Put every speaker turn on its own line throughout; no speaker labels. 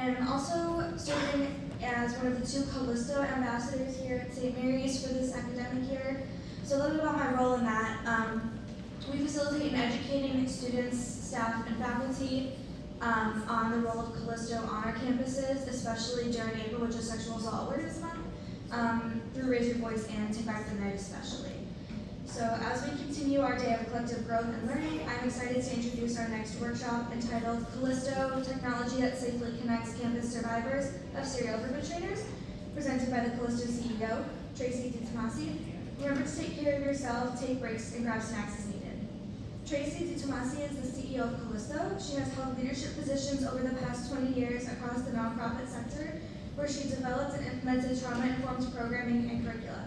And I'm also serving as one of the 2 Callisto ambassadors here at St. Mary's for this academic year. So a little bit about my role in that. We facilitate in educating students, staff, and faculty on the role of Callisto on our campuses, especially during April, which is Sexual Assault Awareness Month, through Raise Your Voice and Take Back the Night especially. So as we continue our day of collective growth and learning, I'm excited to introduce our next workshop entitled Callisto, Technology that Safely Connects Campus Survivors of Serial Perpetrators, presented by the Callisto CEO, Tracy DeTomasi. Remember to take care of yourself, take breaks, and grab snacks as needed. Tracy DeTomasi is the CEO of Callisto. She has held leadership positions over the past 20 years across the nonprofit sector, where she developed and implemented trauma-informed programming and curricula.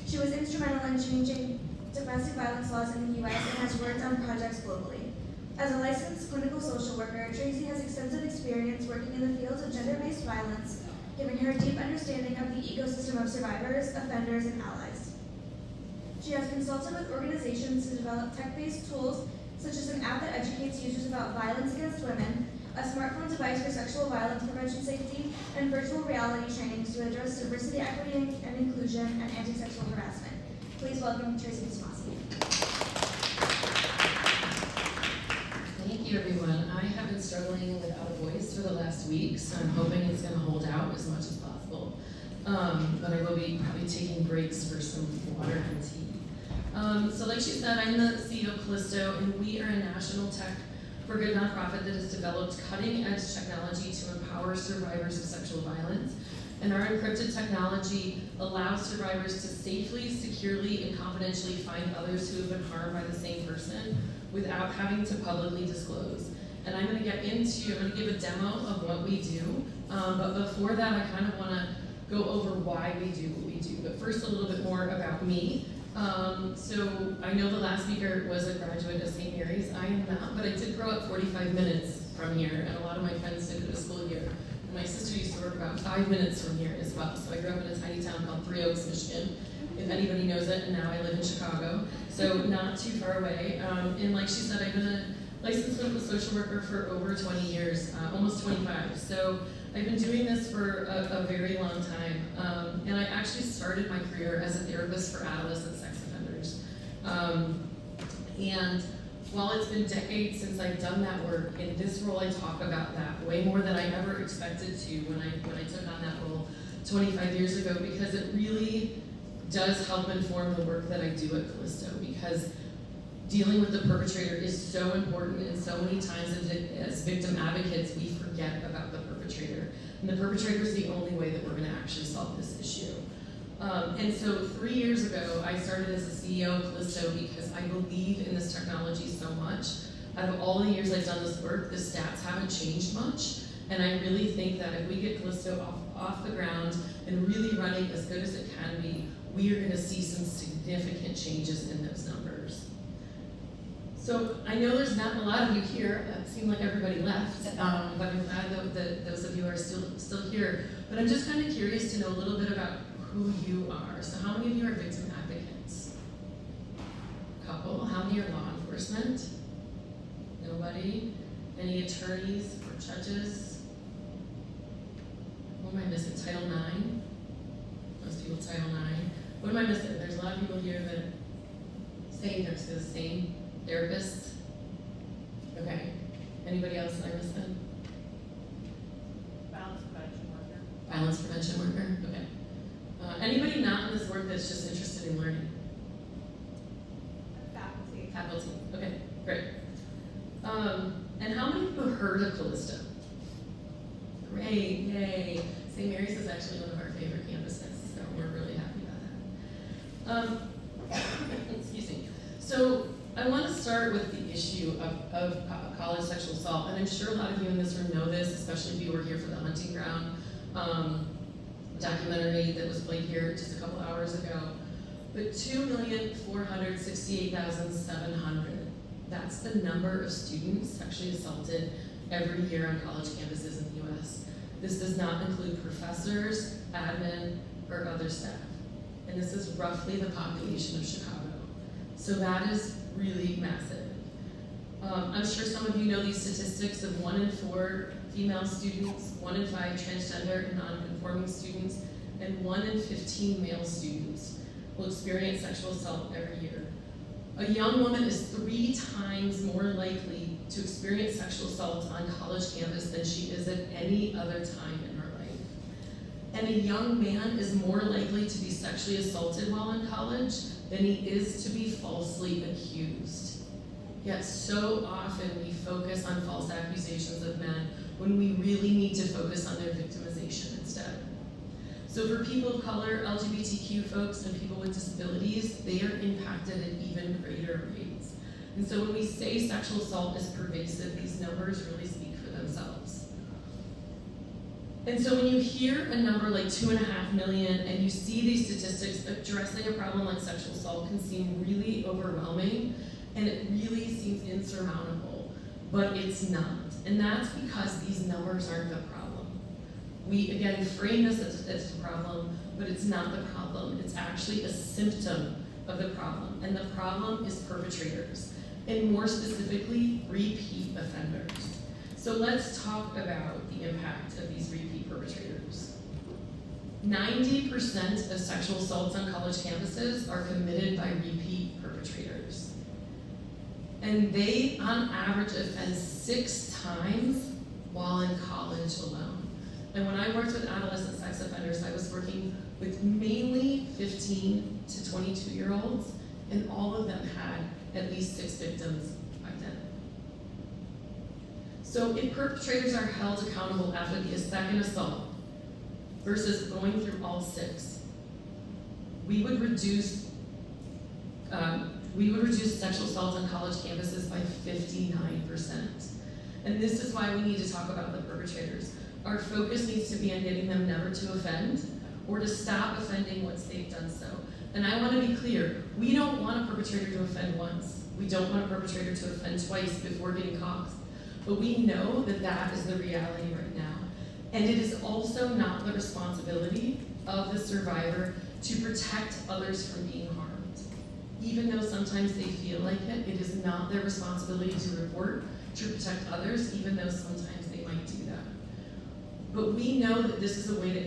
She was instrumental in changing domestic violence laws in the U.S. and has worked on projects globally. As a licensed clinical social worker, Tracy has extensive experience working in the fields of gender-based violence, giving her a deep understanding of the ecosystem of survivors, offenders, and allies. She has consulted with organizations to develop tech-based tools, such as an app that educates users about violence against women, a smartphone device for sexual violence prevention safety, and virtual reality trainings to address diversity, equity, and inclusion, and anti-sexual harassment. Please welcome Tracy DeTomasi.
Thank you, everyone. I have been struggling without a voice for the last week, so I'm hoping it's going to hold out as much as possible. But I will be probably taking breaks for some water and tea. So like she said, I'm the CEO of Callisto, and we are a national tech for good nonprofit that has developed cutting-edge technology to empower survivors of sexual violence. And our encrypted technology allows survivors to safely, securely, and confidentially find others who have been harmed by the same person without having to publicly disclose. And I'm going to give a demo of what we do. But before that, I kind of want to go over why we do what we do. But first, a little bit more about me. So I know the last speaker was a graduate of St. Mary's. I am not, but I did grow up 45 minutes from here, and a lot of my friends did go to school here. And my sister used to work about 5 minutes from here as well. So I grew up in a tiny town called Three Oaks, Michigan, if anybody knows it, and now I live in Chicago, so not too far away. And like she said, I've been a licensed clinical social worker for over 20 years, almost 25. So I've been doing this for a very long time, and I actually started my career as a therapist for adolescent sex offenders. And while it's been decades since I've done that work, in this role I talk about that way more than I ever expected to when I took on that role 25 years ago, because it really does help inform the work that I do at Callisto, because dealing with the perpetrator is so important, and so many times as victim advocates, we forget about the perpetrator. And the perpetrator is the only way that we're going to actually solve this issue. And so 3 years ago, I started as the CEO of Callisto because I believe in this technology so much. Out of all the years I've done this work, the stats haven't changed much. And I really think that if we get Callisto off the ground and really running as good as it can be, we are going to see some significant changes in those numbers. So I know there's not a lot of you here. It seemed like everybody left, but I'm glad that those of you are still here. But I'm just kind of curious to know a little bit about who you are. So how many of you are victim advocates? A couple. How many are law enforcement? Nobody? Any attorneys or judges? What am I missing? Title IX? Most people Title IX. What am I missing? There's a lot of people here that same therapists. Okay. Anybody else that I missed then?
Violence prevention worker.
Violence prevention worker? Okay. Anybody not in this work that's just interested in learning?
Faculty.
Faculty. Okay, great. And how many people have heard of Callisto? Great, yay. St. Mary's is actually one of our favorite campuses, so we're really happy about that. Excuse me. So I want to start with the issue of college sexual assault, and I'm sure a lot of you in this room know this, especially if you were here for the Hunting Ground documentary that was played here just a couple hours ago. But 2,468,700, that's the number of students sexually assaulted every year on college campuses in the US. This does not include professors, admin, or other staff. And this is roughly the population of Chicago. So that is really massive. I'm sure some of you know these statistics of 1 in 4 female students, 1 in 5 transgender and non-conforming students, and 1 in 15 male students will experience sexual assault every year. A young woman is 3 times more likely to experience sexual assault on college campus than she is at any other time in her life. And a young man is more likely to be sexually assaulted while in college than he is to be falsely accused. Yet so often we focus on false accusations of men when we really need to focus on their victimization instead. So for people of color, LGBTQ folks, and people with disabilities, they are impacted at even greater rates. And so when we say sexual assault is pervasive, these numbers really speak for themselves. And so when you hear a number like 2.5 million and you see these statistics, addressing a problem like sexual assault can seem really overwhelming, and it really seems insurmountable, but it's not. And that's because these numbers aren't the problem. We, again, frame this as a problem, but it's not the problem. It's actually a symptom of the problem. And the problem is perpetrators, and more specifically, repeat offenders. So let's talk about the impact of these repeat perpetrators. 90% of sexual assaults on college campuses are committed by repeat perpetrators. And they, on average, offend 6 times while in college alone. And when I worked with adolescent sex offenders, I was working with mainly 15 to 22-year-olds, and all of them had at least 6 victims by then. So if perpetrators are held accountable after the second assault versus going through all 6, we would reduce sexual assault on college campuses by 59%. And this is why we need to talk about the perpetrators. Our focus needs to be on getting them never to offend or to stop offending once they've done so. And I want to be clear, we don't want a perpetrator to offend once. We don't want a perpetrator to offend twice before getting caught. But we know that that is the reality right now. And it is also not the responsibility of the survivor to protect others from being harmed. Even though sometimes they feel like it, it is not their responsibility to report, to protect others, even though sometimes they might do that. But we know that this is a way to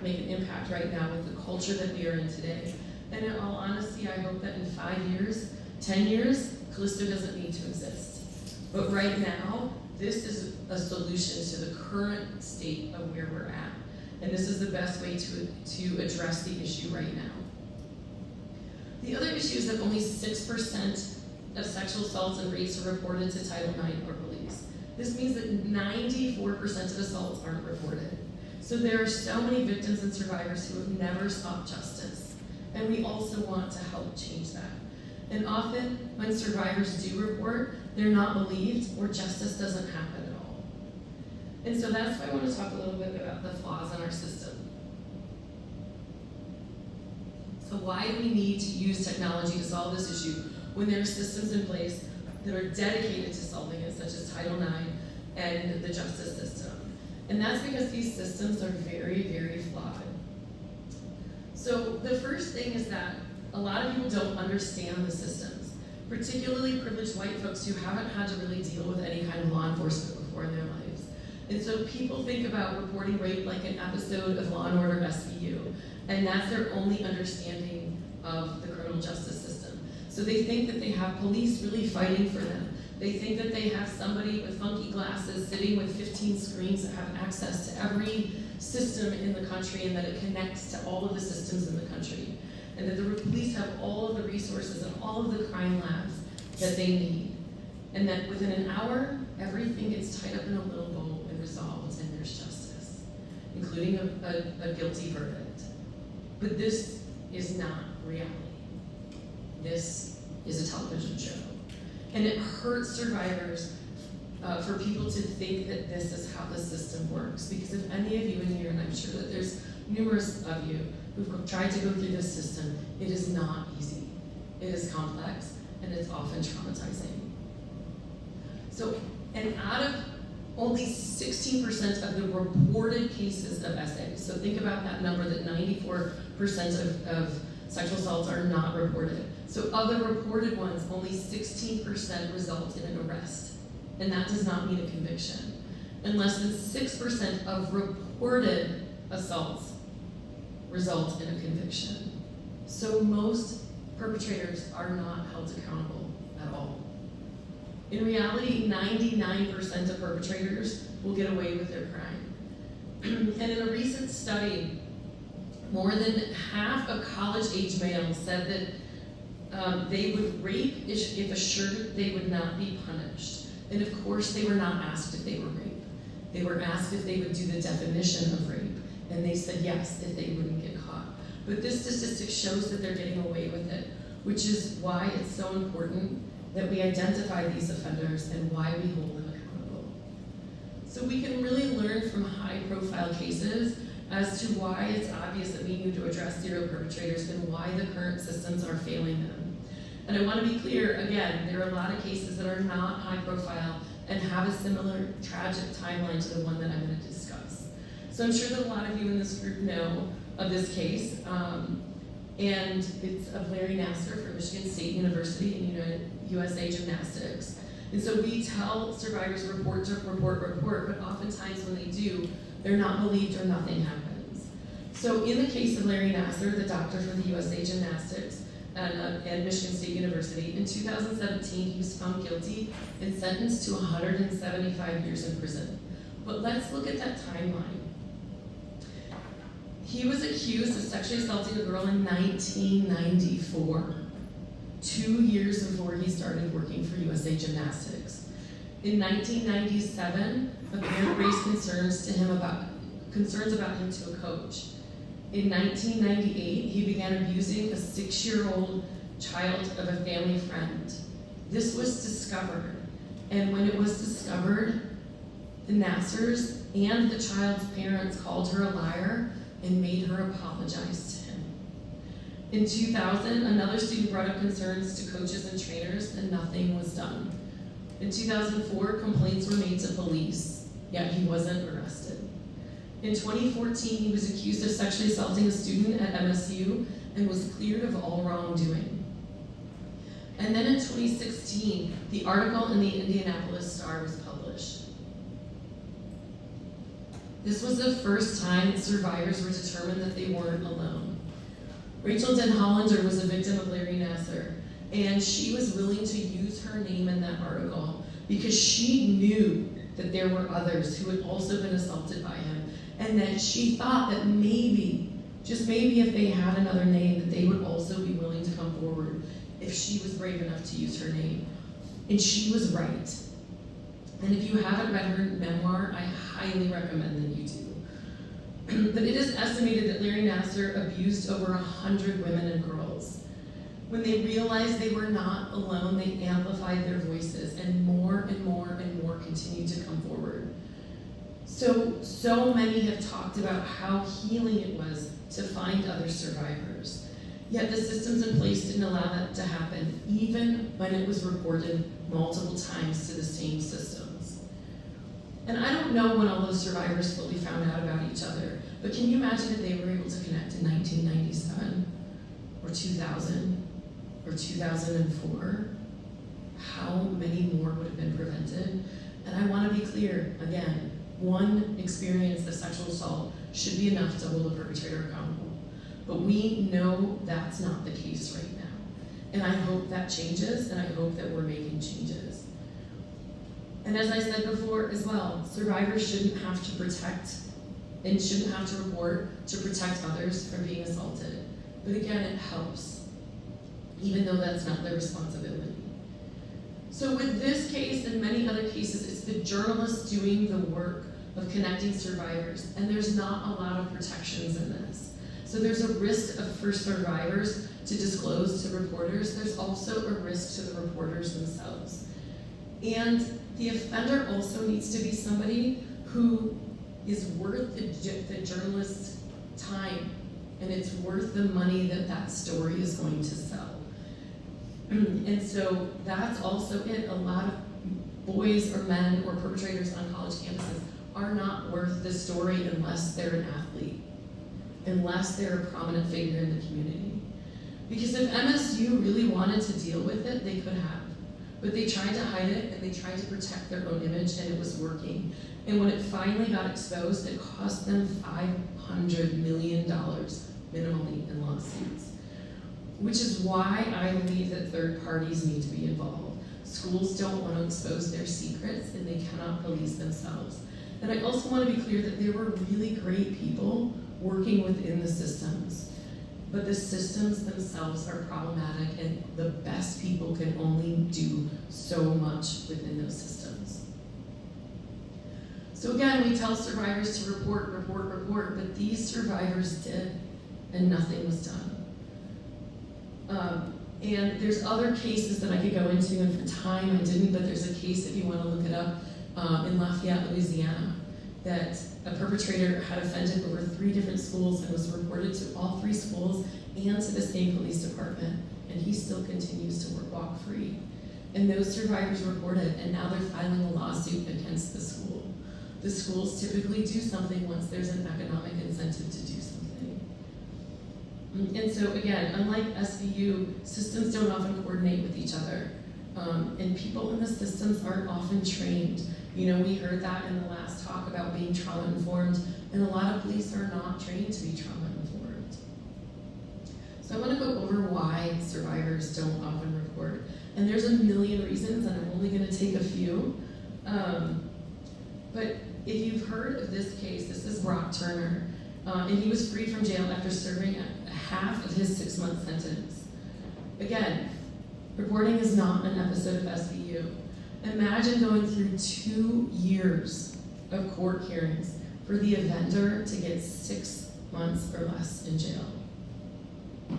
make an impact right now with the culture that we are in today. And in all honesty, I hope that in 5 years, 10 years, Callisto doesn't need to exist. But right now, this is a solution to the current state of where we're at. And this is the best way to address the issue right now. The other issue is that only 6% of sexual assaults and rapes are reported to Title IX or police. This means that 94% of assaults aren't reported. So there are so many victims and survivors who have never sought justice. And we also want to help change that. And often, when survivors do report, they're not believed or justice doesn't happen at all. And so that's why I want to talk a little bit about the flaws in our system. So why do we need to use technology to solve this issue when there are systems in place that are dedicated to solving it, such as Title IX and the justice system? And that's because these systems are very, very flawed. So the first thing is that a lot of people don't understand the systems, particularly privileged white folks who haven't had to really deal with any kind of law enforcement before in their lives. And so people think about reporting rape like an episode of Law & Order SVU, and that's their only understanding of the criminal justice system. So they think that they have police really fighting for them. They think that they have somebody with funky glasses sitting with 15 screens that have access to every system in the country, and that it connects to all of the systems in the country. And that the police have all of the resources and all of the crime labs that they need. And that within an hour, everything gets tied up in a little bow and resolved, and there's justice, including a guilty verdict. But this is not reality. This is a television show. And it hurts survivors for people to think that this is how the system works. Because if any of you in here, and I'm sure that there's numerous of you who've tried to go through this system, it is not easy. It is complex, and it's often traumatizing. So, and out of only 16% of the reported cases of SA, so think about that number, that 94% of sexual assaults are not reported. So of the reported ones, only 16% result in an arrest, and that does not mean a conviction. And less than 6% of reported assaults result in a conviction. So most perpetrators are not held accountable at all. In reality, 99% of perpetrators will get away with their crime. And in a recent study, more than half of college-age males said that they would rape if assured they would not be punished. And of course, they were not asked if they were raped. They were asked if they would do the definition of rape, and they said yes if they wouldn't get caught. But this statistic shows that they're getting away with it, which is why it's so important that we identify these offenders and why we hold them accountable. So we can really learn from high-profile cases as to why it's obvious that we need to address serial perpetrators and why the current systems are failing them. And I want to be clear, again, there are a lot of cases that are not high-profile and have a similar tragic timeline to the one that I'm going to discuss. So I'm sure that a lot of you in this group know of this case, and it's of Larry Nassar from Michigan State University in USA Gymnastics. And so we tell survivors report, but oftentimes when they do, they're not believed or nothing happens. So in the case of Larry Nassar, the doctor from the USA Gymnastics and Michigan State University, in 2017 he was found guilty and sentenced to 175 years in prison. But let's look at that timeline. He was accused of sexually assaulting a girl in 1994, 2 years before he started working for USA Gymnastics. In 1997, a parent raised concerns about him to a coach. In 1998, he began abusing a 6-year-old child of a family friend. This was discovered, and when it was discovered, the Nassars and the child's parents called her a liar and made her apologize to him. In 2000, another student brought up concerns to coaches and trainers, and nothing was done. In 2004, complaints were made to police, yet he wasn't arrested. In 2014, he was accused of sexually assaulting a student at MSU and was cleared of all wrongdoing. And then in 2016, the article in the Indianapolis Star was published. This was the first time that survivors were determined that they weren't alone. Rachel Den Hollander was a victim of Larry Nassar, and she was willing to use her name in that article because she knew that there were others who had also been assaulted by him, and that she thought that maybe, just maybe if they had another name, that they would also be willing to come forward if she was brave enough to use her name. And she was right. And if you haven't read her memoir, I highly recommend that you do. But it is estimated that Larry Nassar abused over 100 women and girls. When they realized they were not alone, they amplified their voices, and more continued to come forward. So many have talked about how healing it was to find other survivors. Yet the systems in place didn't allow that to happen, even when it was reported multiple times to the same systems. And I don't know when all those survivors fully found out about each other, but can you imagine if they were able to connect in 1997, or 2000, or 2004? How many more would have been prevented? And I want to be clear, again, one experience of sexual assault should be enough to hold a perpetrator accountable. But we know that's not the case right now. And I hope that changes, and I hope that we're making changes. And as I said before as well, survivors shouldn't have to protect and shouldn't have to report to protect others from being assaulted. But again, it helps, even though that's not their responsibility. So with this case and many other cases, it's the journalists doing the work of connecting survivors, and there's not a lot of protections in this. So there's a risk for survivors to disclose to reporters. There's also a risk to the reporters themselves. And the offender also needs to be somebody who is worth the journalist's time, and it's worth the money that that story is going to sell. And so that's also it. A lot of boys or men or perpetrators on college campuses are not worth the story unless they're an athlete, unless they're a prominent figure in the community. Because if MSU really wanted to deal with it, they could have. But they tried to hide it, and they tried to protect their own image, and it was working. And when it finally got exposed, it cost them $500 million minimally in lawsuits. Which is why I believe that third parties need to be involved. Schools don't want to expose their secrets, and they cannot police themselves. And I also want to be clear that there were really great people working within the systems. But the systems themselves are problematic, and the best people can only do so much within those systems. So again, we tell survivors to report, but these survivors did, and nothing was done. And there's other cases that I could go into, and for time I didn't, but there's a case, if you want to look it up, in Lafayette, Louisiana, that a perpetrator had offended over 3 different schools and was reported to all 3 schools and to the same police department, and he still continues to walk free. And those survivors reported, and now they're filing a lawsuit against the school. The schools typically do something once there's an economic incentive to do something. And so again, unlike SVU, systems don't often coordinate with each other. And people in the systems aren't often trained. You know, we heard that in the last talk about being trauma-informed, and a lot of police are not trained to be trauma-informed. So I want to go over why survivors don't often report. And there's a million reasons, and I'm only going to take a few. But if you've heard of this case, this is Brock Turner, and he was freed from jail after serving half of his 6-month sentence. Again, reporting is not an episode of SVU. Imagine going through 2 years of court hearings for the offender to get 6 months or less in jail.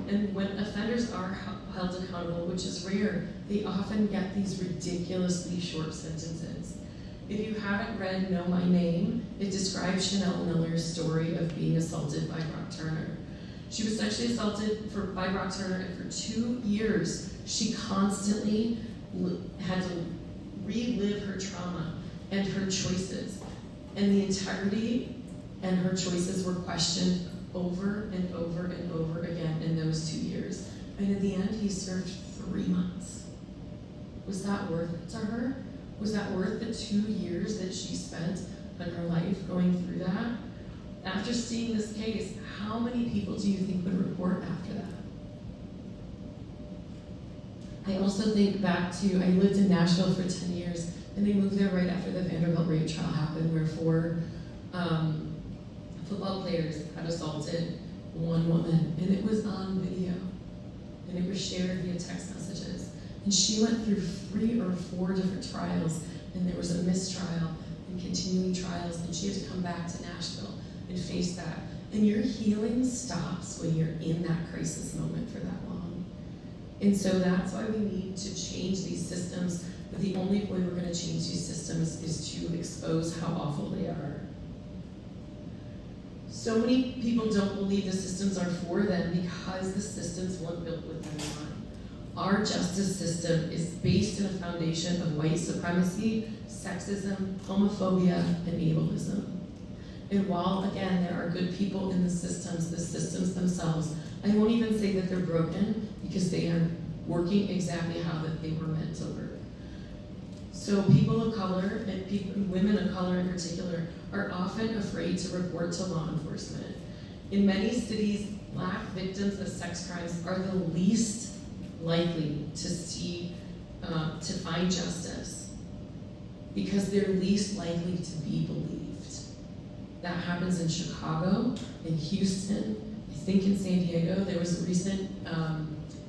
And when offenders are held accountable, which is rare, they often get these ridiculously short sentences. If you haven't read Know My Name, it describes Chanel Miller's story of being assaulted by Brock Turner. She was sexually assaulted by Brock Turner, and for 2 years, she constantly had to relive her trauma and her choices. And the integrity and her choices were questioned over and over and over again in those 2 years. And in the end, he served 3 months. Was that worth it to her? Was that worth the 2 years that she spent in her life going through that? After seeing this case, how many people do you think would report after that? I also think back to, I lived in Nashville for 10 years, and I moved there right after the Vanderbilt rape trial happened, where 4 football players had assaulted one woman, and it was on video, and it was shared via text messages. And she went through 3 or 4 different trials, and there was a mistrial and continuing trials, and she had to come back to Nashville and face that. And your healing stops when you're in that crisis moment for that long. And so that's why we need to change these systems, but the only way we're going to change these systems is to expose how awful they are. So many people don't believe the systems are for them because the systems weren't built with them in mind. Our justice system is based in a foundation of white supremacy, sexism, homophobia, and ableism. And while, again, there are good people in the systems themselves, I won't even say that they're broken because they are working exactly how that they were meant to work. So people of color, and women of color in particular, are often afraid to report to law enforcement. In many cities, Black victims of sex crimes are the least likely to find justice because they're least likely to be believed. That happens in Chicago, in Houston, I think in San Diego. There was a recent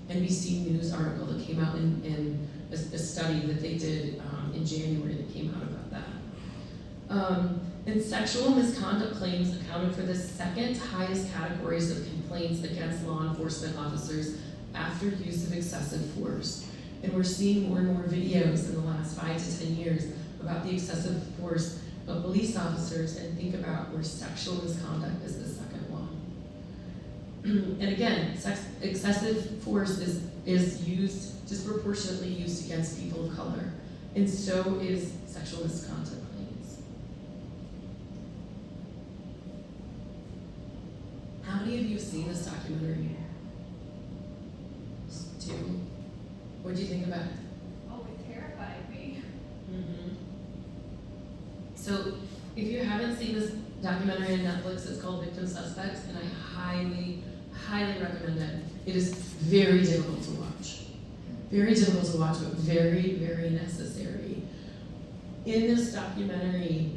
NBC News article that came out in a study that they did in January that came out about that. And sexual misconduct claims accounted for the second highest categories of complaints against law enforcement officers after use of excessive force. And we're seeing more and more videos in the last 5 to 10 years about the excessive force of police officers, and think about where sexual misconduct is the second one. And again, excessive force is disproportionately used against people of color, and so is sexual misconduct claims. How many of you have seen this documentary? do you think about it?
Oh, it terrified me.
Mm-hmm. So, if you haven't seen this documentary on Netflix, it's called Victim Suspects, and I highly, highly recommend it. It is very difficult to watch. Very difficult to watch, but very, very necessary. In this documentary,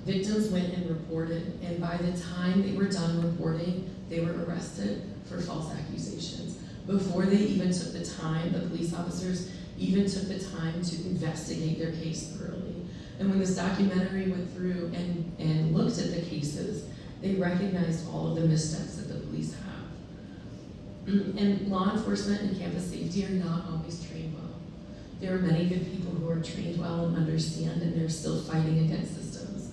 victims went and reported, and by the time they were done reporting, they were arrested for false accusations. Before they even took the time, the police officers even took the time to investigate their case thoroughly. And when this documentary went through and looked at the cases, they recognized all of the missteps that the police have. And law enforcement and campus safety are not always trained well. There are many good people who are trained well and understand, and they're still fighting against systems.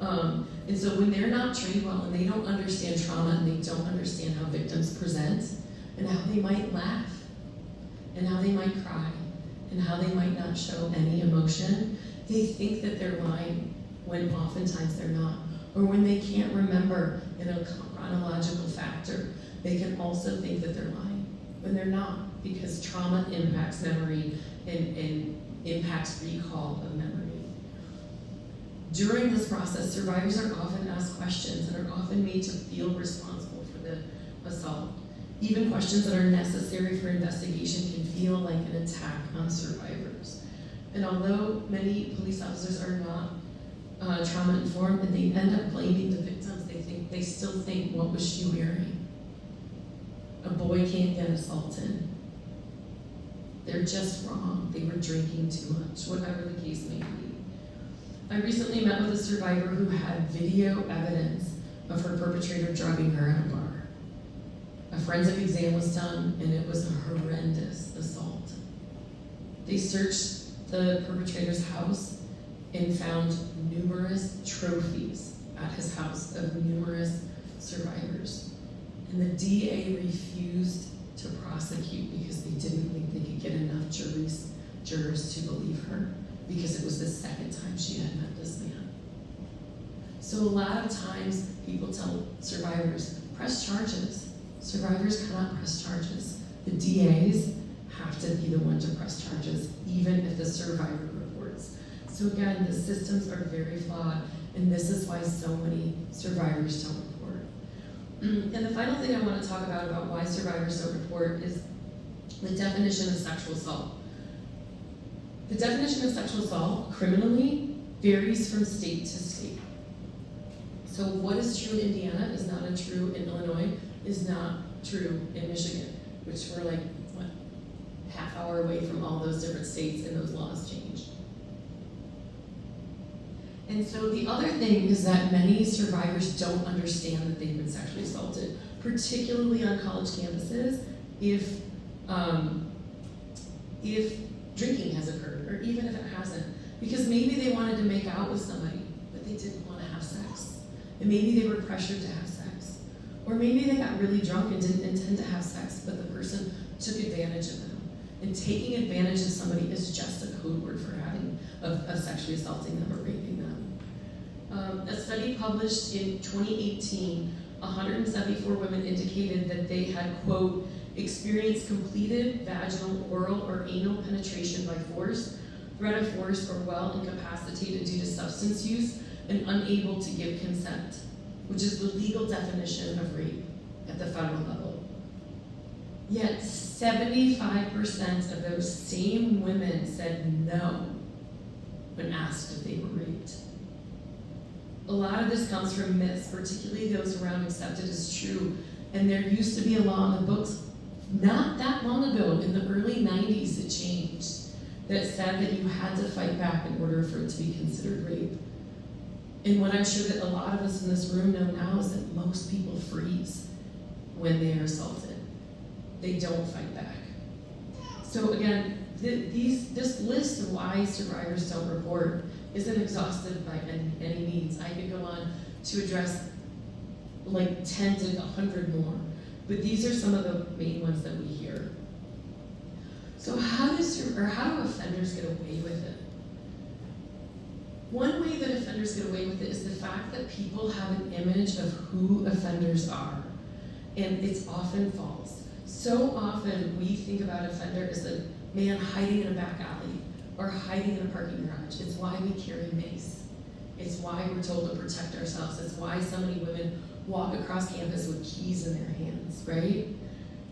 And so when they're not trained well and they don't understand trauma and they don't understand how victims present and how they might laugh and how they might cry and how they might not show any emotion, they think that they're lying when oftentimes they're not. Or when they can't remember in a chronological factor, they can also think that they're lying when they're not, because trauma impacts memory and impacts recall of memory. During this process, survivors are often asked questions and are often made to feel responsible for the assault. Even questions that are necessary for investigation can feel like an attack on survivors. And although many police officers are not trauma informed and they end up blaming the victims, they still think, what was she wearing? A boy can't get assaulted. They're just wrong. They were drinking too much, whatever the case may be. I recently met with a survivor who had video evidence of her perpetrator drugging her at a bar. A forensic exam was done, and it was a horrendous assault. They searched the perpetrator's house and found numerous trophies at his house of numerous survivors. And the DA refused to prosecute because they didn't think they could get enough jurors to believe her, because it was the second time she had met this man. So a lot of times people tell survivors, press charges. Survivors cannot press charges. The DAs have to be the one to press charges, even if the survivor reports. So again, the systems are very flawed, and this is why so many survivors don't report. And the final thing I want to talk about why survivors don't report is the definition of sexual assault. The definition of sexual assault criminally varies from state to state. So what is true in Indiana is not true in Illinois, is not true in Michigan, which we're like, what, half hour away from all those different states, and those laws changed. And so the other thing is that many survivors don't understand that they've been sexually assaulted, particularly on college campuses, if drinking has occurred, or even if it hasn't. Because maybe they wanted to make out with somebody, but they didn't want to have sex. And maybe they were pressured to have sex. Or maybe they got really drunk and didn't intend to have sex, but the person took advantage of them. And taking advantage of somebody is just a code word for of sexually assaulting them or raping them. A study published in 2018, 174 women indicated that they had, quote, experienced completed vaginal, oral, or anal penetration by force, threat of force, or while incapacitated due to substance use and unable to give consent, which is the legal definition of rape at the federal level. Yet 75% of those same women said no when asked if they were raped. A lot of this comes from myths, particularly those around accepted as true, and there used to be a law in the books not that long ago, in the early 90s it changed, that said that you had to fight back in order for it to be considered rape. And what I'm sure that a lot of us in this room know now is that most people freeze when they are assaulted. They don't fight back. So again, this list of why survivors don't report isn't exhaustive by any means. I could go on to address like 10 to 100 more, but these are some of the main ones that we hear. So how do offenders get away with it? One way that offenders get away with it is the fact that people have an image of who offenders are, and it's often false. So often we think about offender as man hiding in a back alley or hiding in a parking garage. It's why we carry mace. It's why we're told to protect ourselves. It's why so many women walk across campus with keys in their hands, right?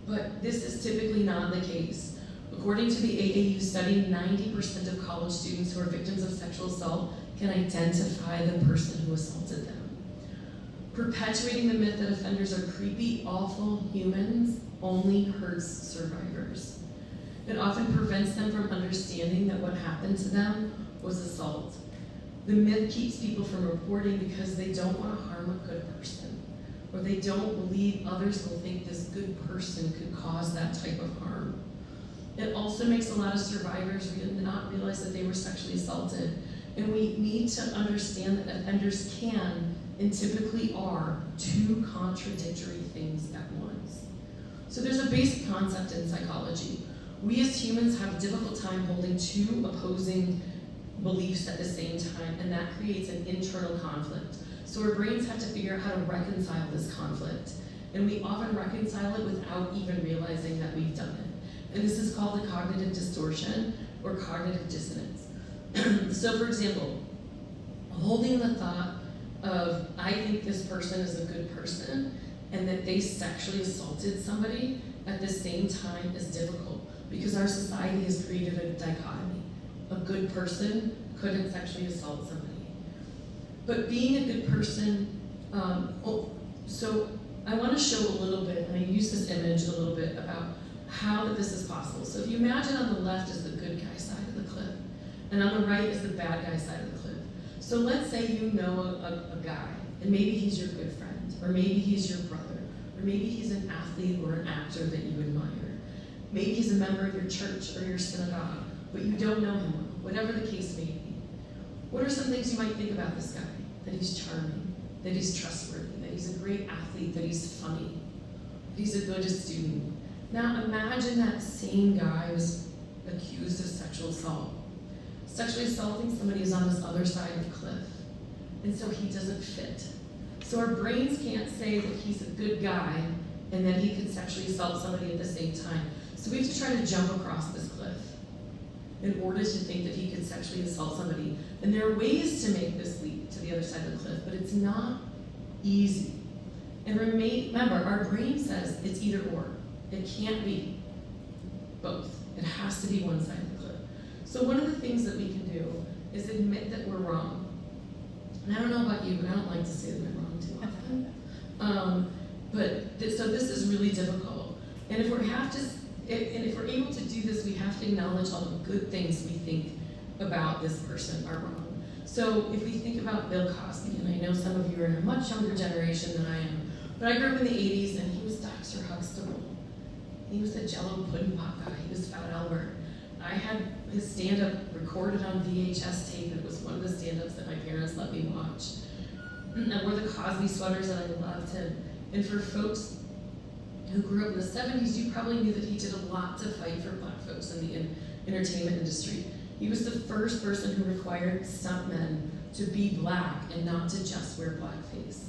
But this is typically not the case. According to the AAU study, 90% of college students who are victims of sexual assault can identify the person who assaulted them. Perpetuating the myth that offenders are creepy, awful humans only hurts survivors. It often prevents them from understanding that what happened to them was assault. The myth keeps people from reporting because they don't want to harm a good person, or they don't believe others will think this good person could cause that type of harm. It also makes a lot of survivors not realize that they were sexually assaulted. And we need to understand that offenders can, and typically are, two contradictory things at once. So there's a basic concept in psychology. We as humans have a difficult time holding two opposing beliefs at the same time, and that creates an internal conflict. So our brains have to figure out how to reconcile this conflict. And we often reconcile it without even realizing that we've done it. And this is called the cognitive distortion or cognitive dissonance. So for example, holding the thought of, I think this person is a good person, and that they sexually assaulted somebody at the same time is difficult because our society has created a dichotomy. A good person couldn't sexually assault somebody. But being a good person, so I want to show a little bit, and I use this image a little bit about how that this is possible. So if you imagine on the left is the good guy side of the cliff, and on the right is the bad guy side of the cliff. So let's say you know a guy, and maybe he's your good friend, or maybe he's your brother, or maybe he's an athlete or an actor that you admire. Maybe he's a member of your church or your synagogue, but you don't know him well, whatever the case may be. What are some things you might think about this guy? That he's charming, that he's trustworthy, that he's a great athlete, that he's funny, that he's a good student. Now imagine that same guy was accused of sexual assault. Sexually assaulting somebody who's on this other side of the cliff. And so he doesn't fit. So our brains can't say that he's a good guy and that he could sexually assault somebody at the same time. So we have to try to jump across this cliff in order to think that he could sexually assault somebody. And there are ways to make this leap to the other side of the cliff, but it's not easy. And remember, our brain says it's either or. It can't be both. It has to be one side of the cliff. So one of the things that we can do is admit that we're wrong. And I don't know about you, but I don't like to say that I'm wrong too often. So this is really difficult. And if we're able to do this, we have to acknowledge all the good things we think about this person are wrong. So if we think about Bill Cosby, and I know some of you are in a much younger generation than I am, but I grew up in the 80s and he was Dr. Huxtable. He was the Jell-O pudding pop guy. He was Fat Albert. I had his stand-up recorded on VHS tape. It was one of the stand-ups that my parents let me watch. I wore the Cosby sweaters and I loved him. And for folks who grew up in the 70s, you probably knew that he did a lot to fight for black folks in the entertainment industry. He was the first person who required stuntmen to be black and not to just wear blackface.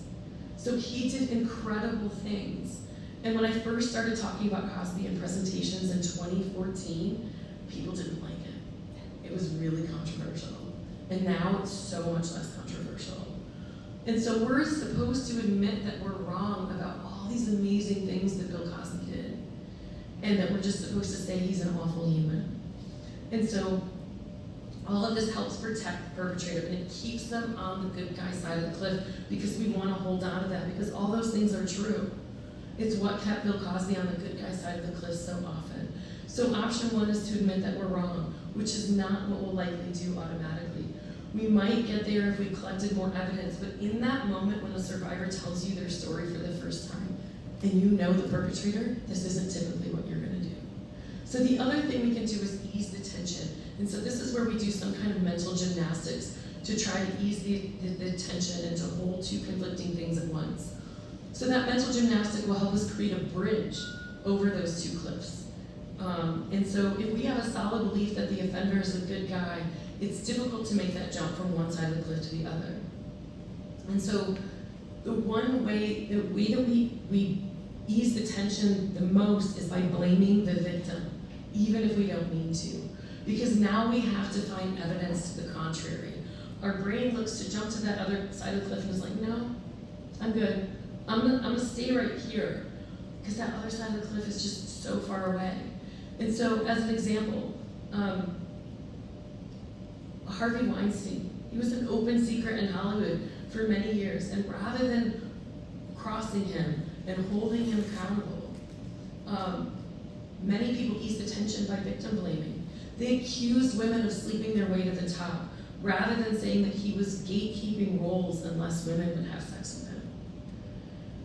So he did incredible things. And when I first started talking about Cosby in presentations in 2014, people didn't like it. It was really controversial. And now it's so much less controversial. And so we're supposed to admit that we're wrong about all these amazing things that Bill Cosby did. And that we're just supposed to say he's an awful human. And so all of this helps protect the perpetrator, and it keeps them on the good guy side of the cliff because we want to hold on to that because all those things are true. It's what kept Bill Cosby on the good guy side of the cliff so often. So option one is to admit that we're wrong, which is not what we'll likely do automatically. We might get there if we collected more evidence, but in that moment when a survivor tells you their story for the first time, and you know the perpetrator, this isn't typically what you're going to do. So the other thing we can do is ease the tension. And so this is where we do some kind of mental gymnastics to try to ease the tension and to hold two conflicting things at once. So that mental gymnastic will help us create a bridge over those two cliffs. And so if we have a solid belief that the offender is a good guy, it's difficult to make that jump from one side of the cliff to the other. And so the way that we ease the tension the most is by blaming the victim even if we don't mean to. Because now we have to find evidence to the contrary. Our brain looks to jump to that other side of the cliff and is like, no, I'm good. I'm gonna stay right here. Because that other side of the cliff is just so far away. And so, as an example, Harvey Weinstein, he was an open secret in Hollywood for many years. And rather than crossing him and holding him accountable, many people eased attention by victim blaming. They accused women of sleeping their way to the top, rather than saying that he was gatekeeping roles unless women would have sex with him.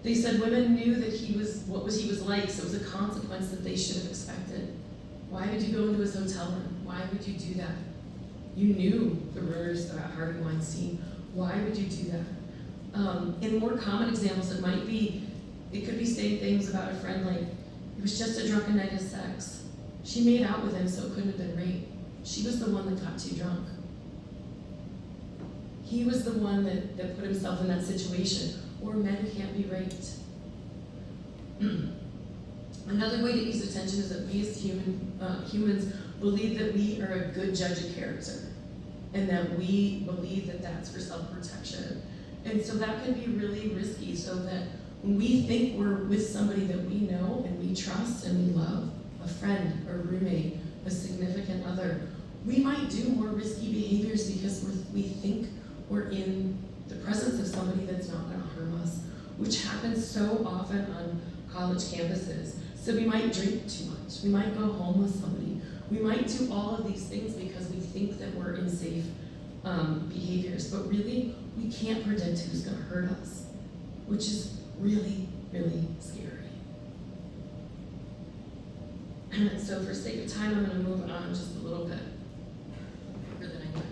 They said women knew that he was like, so it was a consequence that they should have expected. Why did you go into his hotel room? Why would you do that? You knew the rumors about Harvey Weinstein. Why would you do that? In more common examples, it could be saying things about a friend like, it was just a drunken night of sex. She made out with him, so it couldn't have been rape. She was the one that got too drunk. He was the one that put himself in that situation, or men can't be raped. Another way to ease attention is that we as humans believe that we are a good judge of character, and that we believe that that's for self-protection. And so that can be really risky, so that when we think we're with somebody that we know and we trust and we love, a friend, a roommate, a significant other, we might do more risky behaviors because we think we're in the presence of somebody that's not going to harm us, which happens so often on college campuses. So we might drink too much. We might go home with somebody. We might do all of these things because we think that we're in safe behaviors. But really, we can't predict who's going to hurt us, which is really, really scary. So for sake of time, I'm going to move on just a little bit quicker than I could.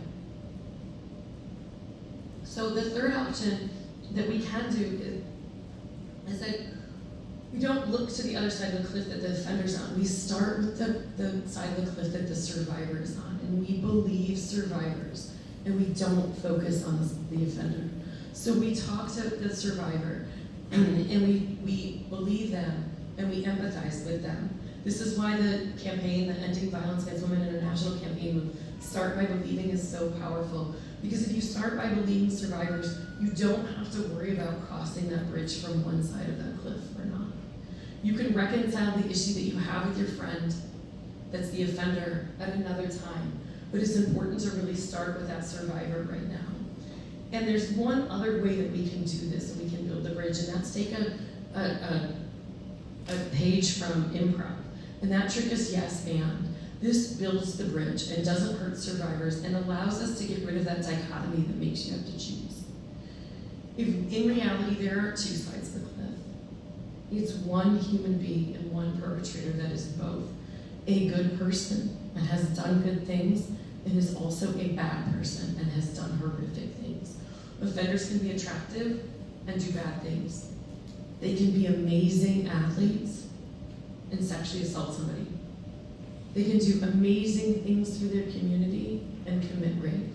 So the third option that we can do is that we don't look to the other side of the cliff that the offender's on. We start with the side of the cliff that the survivor is on, and we believe survivors, and we don't focus on the offender. So we talk to the survivor, and we believe them, and we empathize with them. This is why the campaign, the Ending Violence Against Women International campaign, with Start by Believing is so powerful. Because if you start by believing survivors, you don't have to worry about crossing that bridge from one side of that cliff or not. You can reconcile the issue that you have with your friend that's the offender at another time. But it's important to really start with that survivor right now. And there's one other way that we can do this, and we can build the bridge, and that's take a page from improv. And that trick is yes and. This builds the bridge and doesn't hurt survivors and allows us to get rid of that dichotomy that makes you have to choose. If in reality there are two sides of the cliff, it's one human being and one perpetrator that is both a good person and has done good things and is also a bad person and has done horrific things. Offenders can be attractive and do bad things. They can be amazing athletes and sexually assault somebody. They can do amazing things through their community and commit rape.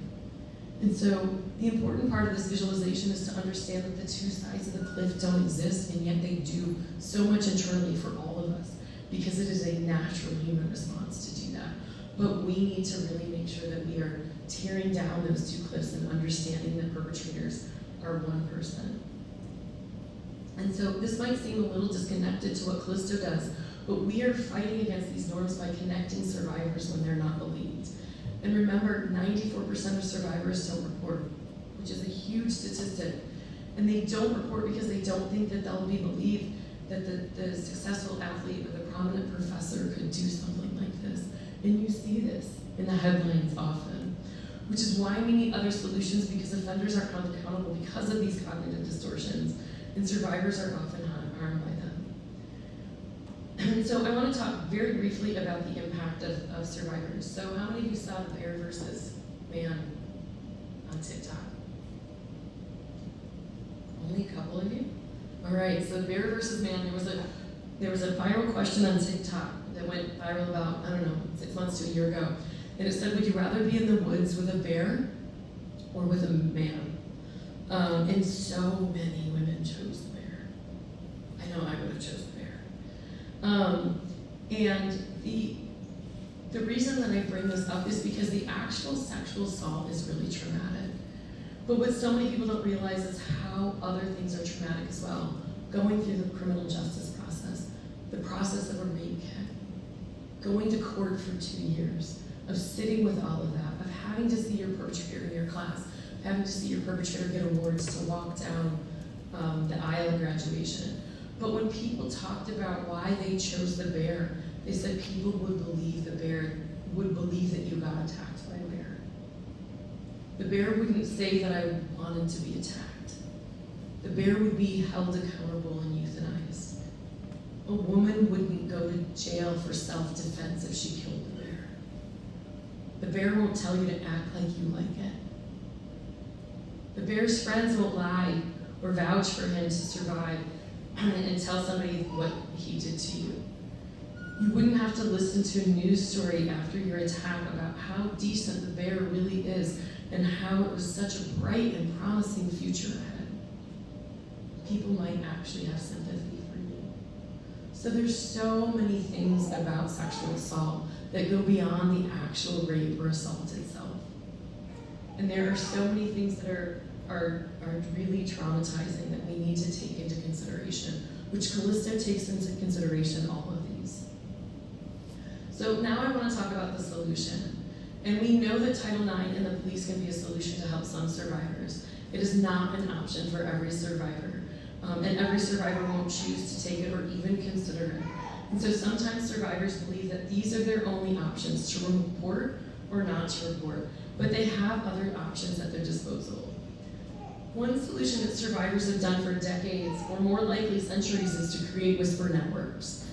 And so the important part of this visualization is to understand that the two sides of the cliff don't exist, and yet they do so much internally for all of us, because it is a natural human response to do that. But we need to really make sure that we are tearing down those two cliffs and understanding that perpetrators are one person. And so this might seem a little disconnected to what Callisto does, but we are fighting against these norms by connecting survivors when they're not believed. And remember, 94% of survivors don't report, which is a huge statistic. And they don't report because they don't think that they'll be believed, that the successful athlete or the prominent professor could do something like this. And you see this in the headlines often, which is why we need other solutions, because offenders aren't held accountable because of these cognitive distortions, and survivors are often harmed by them. So I want to talk very briefly about the impact of survivors. So how many of you saw the bear versus man on TikTok? Only a couple of you? All right, so bear versus man, there was a viral question on TikTok that went viral about, 6 months to a year ago. And it said, would you rather be in the woods with a bear or with a man? And so many women chose the bear. I know I would have chosen the bear. And reason that I bring this up is because the actual sexual assault is really traumatic. But what so many people don't realize is how other things are traumatic as well. Going through the criminal justice process, the process of a rape kit, going to court for 2 years, of sitting with all of that, of having to see your perpetrator in your class, having to see your perpetrator get awards to walk down the aisle of graduation. But when people talked about why they chose the bear, they said people would believe the bear, would believe that you got attacked by a bear. The bear wouldn't say that I wanted to be attacked. The bear would be held accountable and euthanized. A woman wouldn't go to jail for self-defense if she killed the bear. The bear won't tell you to act like you like it. The bear's friends won't lie or vouch for him to survive and tell somebody what he did to you. You wouldn't have to listen to a news story after your attack about how decent the bear really is and how it was such a bright and promising future ahead. People might actually have sympathy for you. So there's so many things about sexual assault that go beyond the actual rape or assault itself. And there are so many things that are really traumatizing that we need to take into consideration, which Callisto takes into consideration all of these. So now I want to talk about the solution. And we know that Title IX and the police can be a solution to help some survivors. It is not an option for every survivor. And every survivor won't choose to take it or even consider it. And so sometimes survivors believe that these are their only options, to report or not to report, but they have other options at their disposal. One solution that survivors have done for decades, or more likely centuries, is to create whisper networks.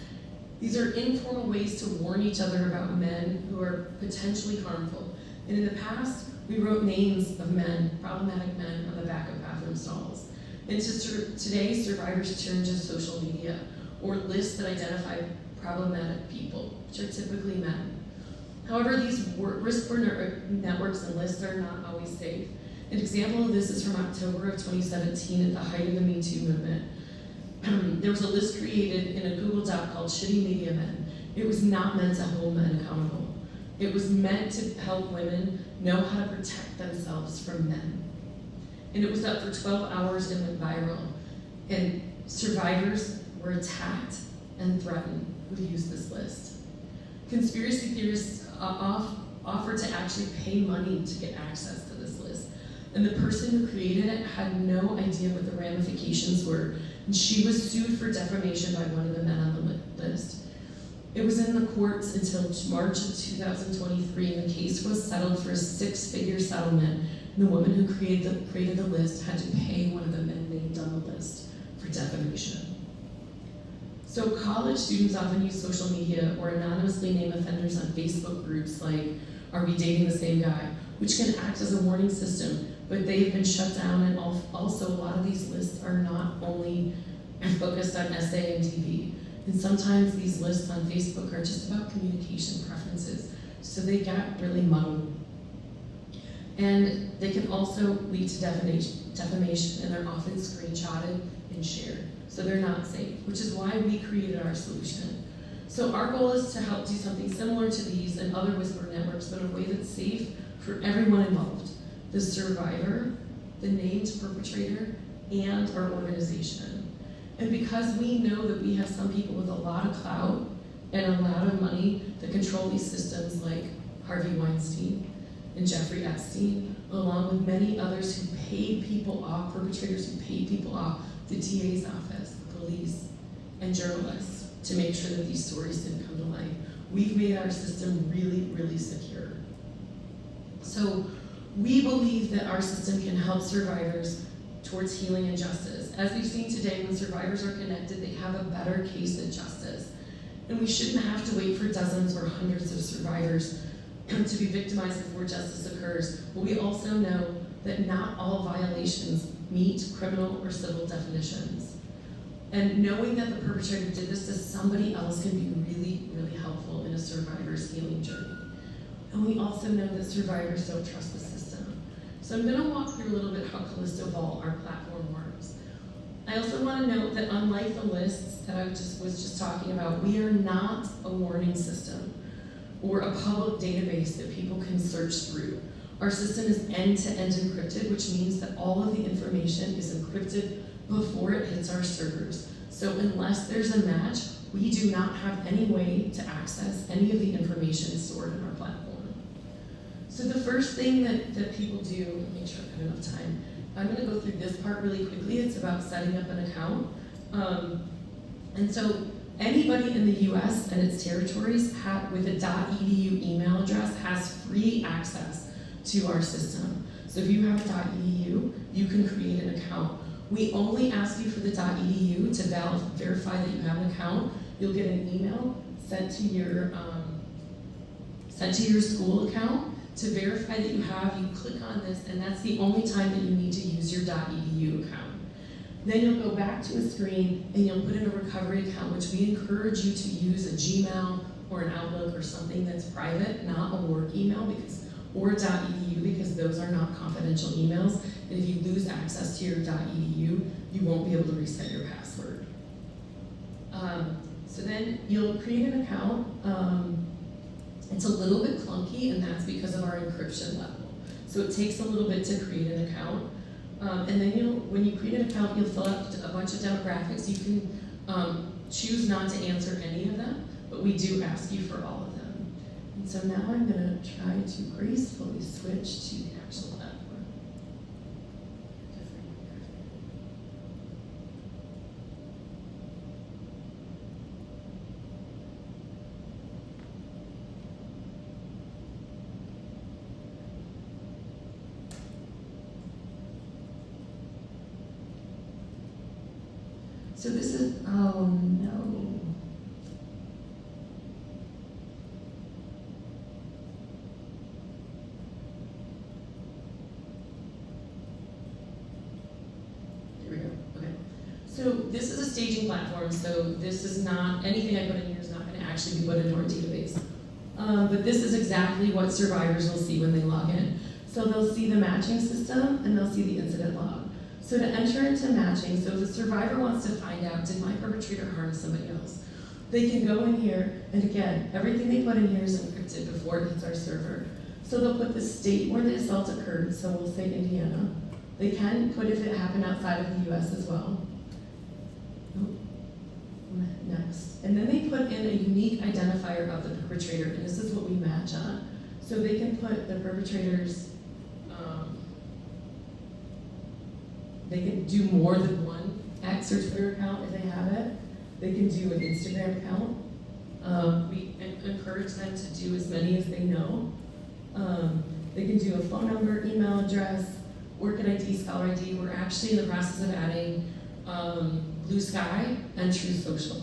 These are informal ways to warn each other about men who are potentially harmful. And in the past, we wrote names of men, problematic men, on the back of bathroom stalls. And today, survivors turn to social media or lists that identify problematic people, which are typically men. However, these whisper networks and lists are not always safe. An example of this is from October of 2017 at the height of the Me Too movement. There was a list created in a Google Doc called Shitty Media Men. It was not meant to hold men accountable. It was meant to help women know how to protect themselves from men. And it was up for 12 hours and went viral. And survivors were attacked and threatened who used this list. Conspiracy theorists offered to actually pay money to get access to this list. And the person who created it had no idea what the ramifications were. And she was sued for defamation by one of the men on the list. It was in the courts until March of 2023, and the case was settled for a 6-figure settlement. And the woman who created the list had to pay one of the men named on the list for defamation. So college students often use social media or anonymously name offenders on Facebook groups like Are We Dating the Same Guy?, which can act as a warning system, but they've been shut down, and also a lot of these lists are not only focused on SA and DV. And sometimes these lists on Facebook are just about communication preferences, so they get really muddled. And they can also lead to defamation, and they're often screenshotted and shared, so they're not safe, which is why we created our solution. So our goal is to help do something similar to these and other whisper networks, but in a way that's safe for everyone involved: the survivor, the named perpetrator, and our organization. And because we know that we have some people with a lot of clout and a lot of money that control these systems, like Harvey Weinstein and Jeffrey Epstein, along with many others who paid people off, perpetrators who paid people off, the DA's office, the police, and journalists, to make sure that these stories didn't come to light. We've made our system really, really secure. So we believe that our system can help survivors towards healing and justice. As we've seen today, when survivors are connected, they have a better case of justice. And we shouldn't have to wait for dozens or hundreds of survivors to be victimized before justice occurs. But we also know that not all violations meet criminal or civil definitions. And knowing that the perpetrator did this to somebody else can be really, really helpful in a survivor's healing journey. And we also know that survivors don't trust the system. So I'm going to walk through a little bit how Callisto Vault, our platform, works. I also want to note that unlike the lists that I was just talking about, we are not a warning system or a public database that people can search through. Our system is end-to-end encrypted, which means that all of the information is encrypted before it hits our servers. So unless there's a match, we do not have any way to access any of the information stored in our platform. So the first thing that people do, let me make sure I have enough time. I'm gonna go through this part really quickly. It's about setting up an account. And so anybody in the US and its territories with a .edu email address has free access to our system. So if you have .edu, you can create an account. We only ask you for the .edu to verify that you have an account. You'll get an email sent to your school account to verify that you have. You click on this, and that's the only time that you need to use your .edu account. Then you'll go back to a screen and you'll put in a recovery account, which we encourage you to use a Gmail or an Outlook or something that's private, not a work email or .edu, because those are not confidential emails. And if you lose access to your .edu, you won't be able to reset your password. So then you'll create an account. It's a little bit clunky, and that's because of our encryption level. So it takes a little bit to create an account. And then when you create an account, you'll fill out a bunch of demographics. You can choose not to answer any of them, but we do ask you for all of them. And so now I'm gonna try to gracefully switch to the actual platform. So this is, oh no. Here we go, okay. So this is a staging platform, so this is not, anything I put in here is not gonna actually be put into our database. But this is exactly what survivors will see when they log in. So they'll see the matching system and they'll see the incident log. So to enter into matching, so if a survivor wants to find out, did my perpetrator harm somebody else? They can go in here, and again, everything they put in here is encrypted before it hits our server. So they'll put the state where the assault occurred, so we'll say Indiana. They can put if it happened outside of the US as well. Next. And then they put in a unique identifier of the perpetrator, and this is what we match on. So they can put the perpetrator's they can do more than one X or Twitter account if they have it. They can do an Instagram account. We encourage them to do as many as they know. They can do a phone number, email address, Orchid ID, Scholar ID. We're actually in the process of adding Blue Sky and True Social.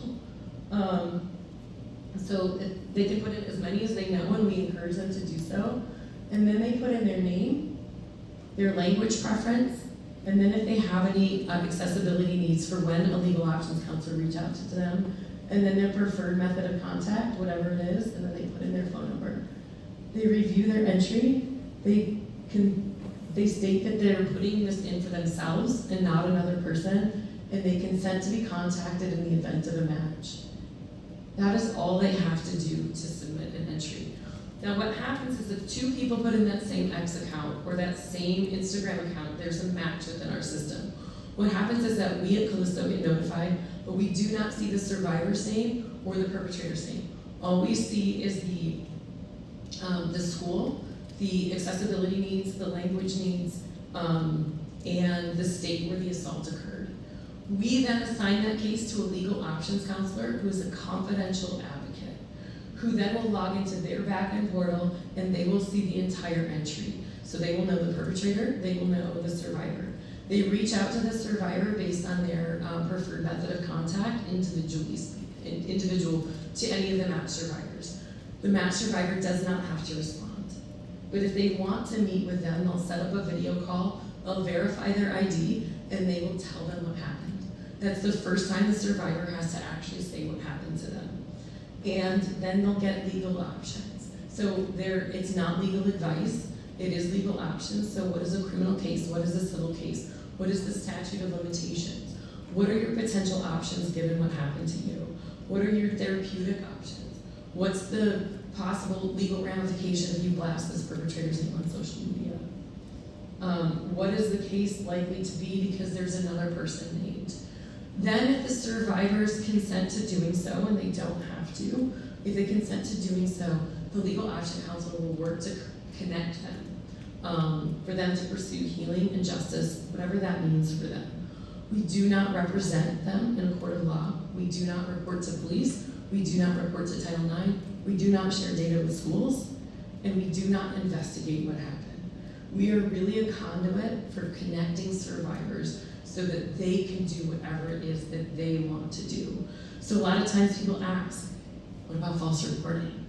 So they can put in as many as they know, and we encourage them to do so. And then they put in their name, their language preference, and then if they have any accessibility needs for when a legal options counselor reach out to them, and then their preferred method of contact, whatever it is, and then they put in their phone number. They review their entry. They state that they're putting this in for themselves and not another person, and they consent to be contacted in the event of a match. That is all they have to do to submit an entry. Now what happens is if two people put in that same X account or that same Instagram account, there's a match within our system. What happens is that we at Callisto get notified, but we do not see the survivor's name or the perpetrator's name. All we see is the school, the accessibility needs, the language needs, and the state where the assault occurred. We then assign that case to a legal options counselor who is a confidential advocate, who then will log into their backend portal and they will see the entire entry. So they will know the perpetrator, they will know the survivor. They reach out to the survivor based on their preferred method of contact, individual to any of the match survivors. The match survivor does not have to respond. But if they want to meet with them, they'll set up a video call, they'll verify their ID, and they will tell them what happened. That's the first time the survivor has to actually say what happened to them. And then they'll get legal options. So it's not legal advice, it is legal options. So what is a criminal case? What is a civil case? What is the statute of limitations? What are your potential options given what happened to you? What are your therapeutic options? What's the possible legal ramification if you blast this perpetrator's name on social media? What is the case likely to be because there's another person named? Then if the survivors consent to doing so, and they don't have to, if they consent to doing so, the Legal Action Council will work to connect them, for them to pursue healing and justice, whatever that means for them. We do not represent them in a court of law. We do not report to police. We do not report to Title IX. We do not share data with schools. And we do not investigate what happened. We are really a conduit for connecting survivors so that they can do whatever it is that they want to do. So a lot of times people ask, what about false reporting?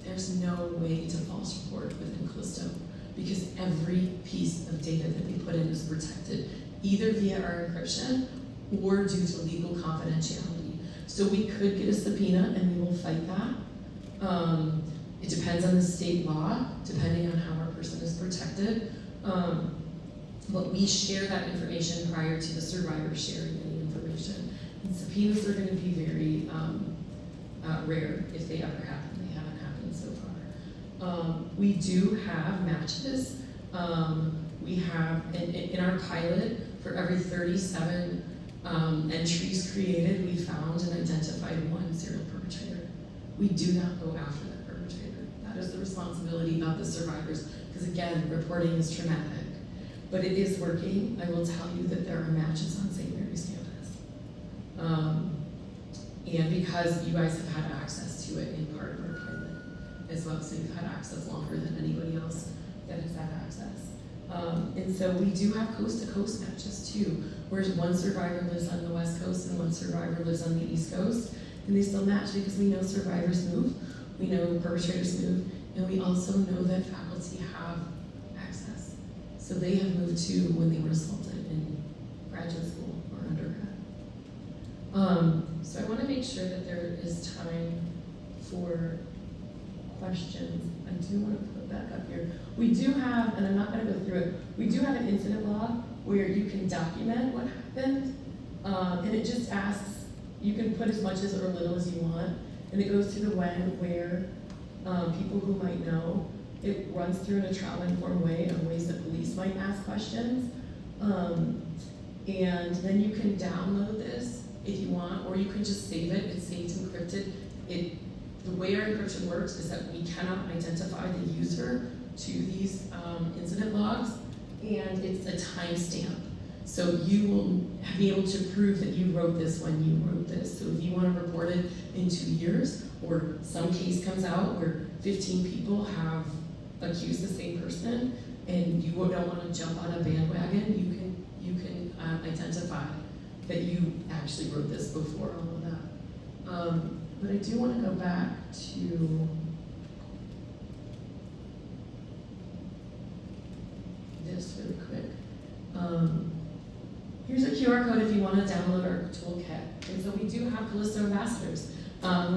There's no way to false report within Callisto because every piece of data that they put in is protected, either via our encryption or due to legal confidentiality. So we could get a subpoena and we will fight that. It depends on the state law, depending on how our person is protected. But we share that information prior to the survivor sharing any information. And subpoenas are going to be very rare if they ever happen. They haven't happened so far. We do have matches. We have, in our pilot, for every 37 entries created, we found and identified one serial perpetrator. We do not go after that perpetrator. That is the responsibility of the survivors, because again, reporting is traumatic. But it is working. I will tell you that there are matches on St. Mary's campus. And because you guys have had access to it in part of our pilot as well, so you've had access longer than anybody else that has had access. And so we do have coast-to-coast matches too, where one survivor lives on the West Coast and one survivor lives on the East Coast, and they still match because we know survivors move, we know perpetrators move, and we also know that faculty have access. So they have moved too when they were assaulted in graduate school or undergrad. So I want to make sure that there is time for questions. I do want to put back up here. We do have, and I'm not going to go through it, we do have an incident log where you can document what happened, and it just asks, you can put as much as or little as you want, and it goes to the when, where, people who might know. It runs through in a trauma-informed way of ways that police might ask questions, and then you can download this if you want, or you can just save it. It's saved encrypted. The way our encryption works is that we cannot identify the user to these incident logs, and it's a timestamp. So you will be able to prove that you wrote this when you wrote this. So if you want to report it in 2 years, or some case comes out where 15 people have accused the same person, and you don't want to jump on a bandwagon, you can identify that you actually wrote this before all of that. But I do want to go back to this really quick. Here's a QR code if you want to download our toolkit. And so we do have Callisto ambassadors.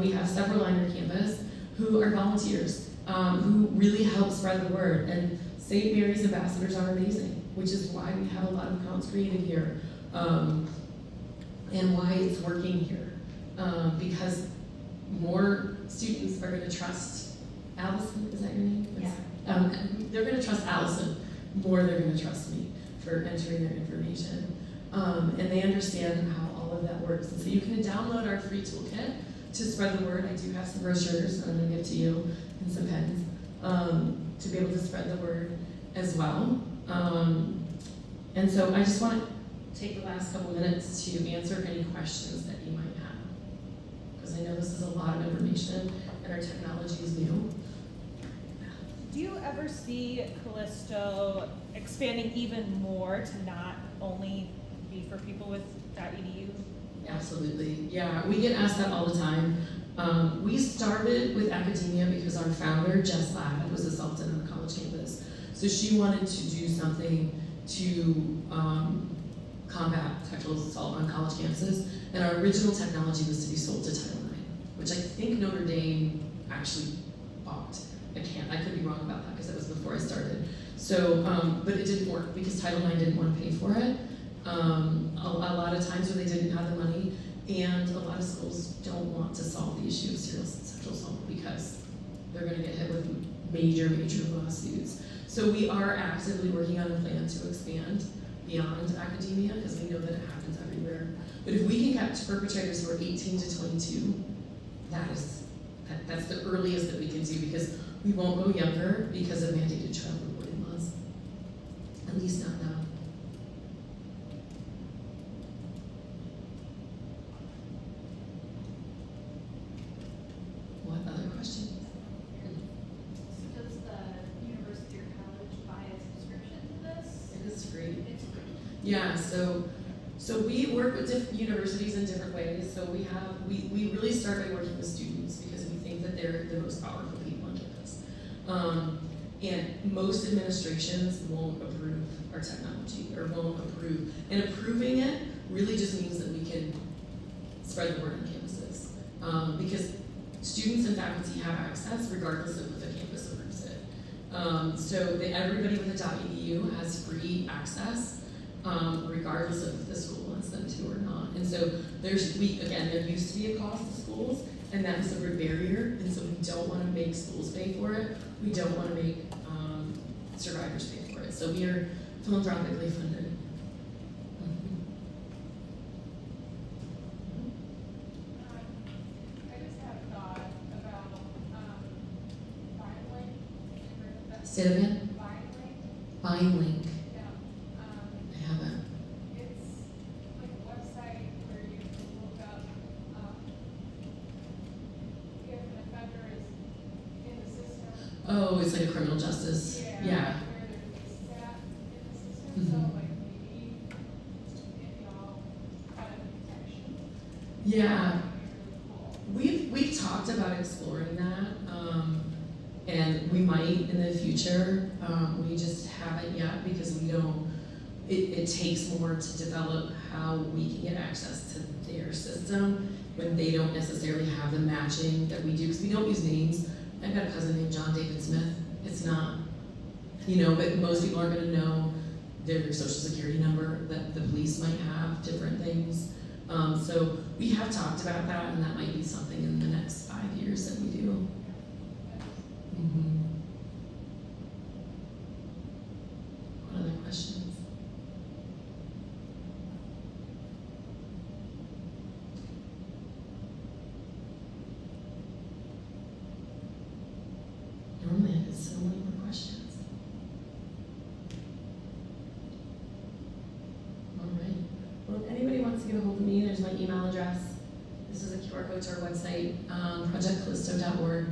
We have several on our campus who are volunteers, who really help spread the word. And St. Mary's ambassadors are amazing, which is why we have a lot of accounts created here, and why it's working here. Because more students are going to trust Allison, is that your name?
Yeah.
They're going to trust Allison more than they're going to trust me for entering their information. And they understand how all of that works. And so you can download our free toolkit to spread the word. I do have some brochures that I'm going to give to you and some pens to be able to spread the word as well. And so I just want to take the last couple minutes to answer any questions that you might have, because I know this is a lot of information and our technology is new.
Do you ever see Callisto expanding even more to not only be for people with .edu?
Absolutely, yeah, we get asked that all the time. We started with academia because our founder, Jess Ladd, was assaulted on a college campus. So she wanted to do something to combat sexual assault on college campuses, and our original technology was to be sold to Title IX, which I think Notre Dame actually bought. I could be wrong about that because that was before I started. So, but it didn't work because Title IX didn't want to pay for it. A lot of times when they didn't have the money, and a lot of schools don't want to solve the issue of serial sexual assault because they're gonna get hit with major lawsuits. So we are actively working on a plan to expand beyond academia, because we know that it happens everywhere. But if we can catch perpetrators who are 18 to 22, that's the earliest that we can do, because we won't go younger because of mandated child reporting laws. At least not now. What other questions?
So does the university or college buy a subscription to this?
It is free.
It's free.
Yeah, so we work with different universities in different ways. So we really start by working with students because we think that they're the most powerful people on campus. And most administrations won't approve our technology or won't approve. And approving it really just means that we can spread the word on campuses. Because students and faculty have access regardless of if the campus approves it. So that everybody with a .edu has free access regardless of if the school wants them to or not. And so there used to be a cost to schools, and that was a barrier, and so we don't want to make schools pay for it. We don't want to make survivors pay for it. So we are philanthropically funded.
I just have a thought about BindLink.
Say it again?
BindLink,
BindLink.
yeah.
I haven't.
It's like a website where you can look up if an offender is in the system.
Oh, it's like a criminal justice. Yeah.
Where they're sat in the system, so
Mhm.
like maybe if y'all had a protection.
Yeah.
That'd be really cool.
We've talked about exploring that, and we might in the future. We just haven't yet because we don't. It takes more to develop how we can get access to their system when they don't necessarily have the matching that we do, because we don't use names. I've got a cousin named John David Smith. It's not, but most people aren't going to know their social security number, that the police might have different things. So we have talked about that, and that might be something in the next 5 years that we do. Mm-hmm. What other questions? Normally I get so many more questions. All right. Well, if anybody wants to get a hold of me, there's my email address. This is a QR code to our website, projectcallisto.org.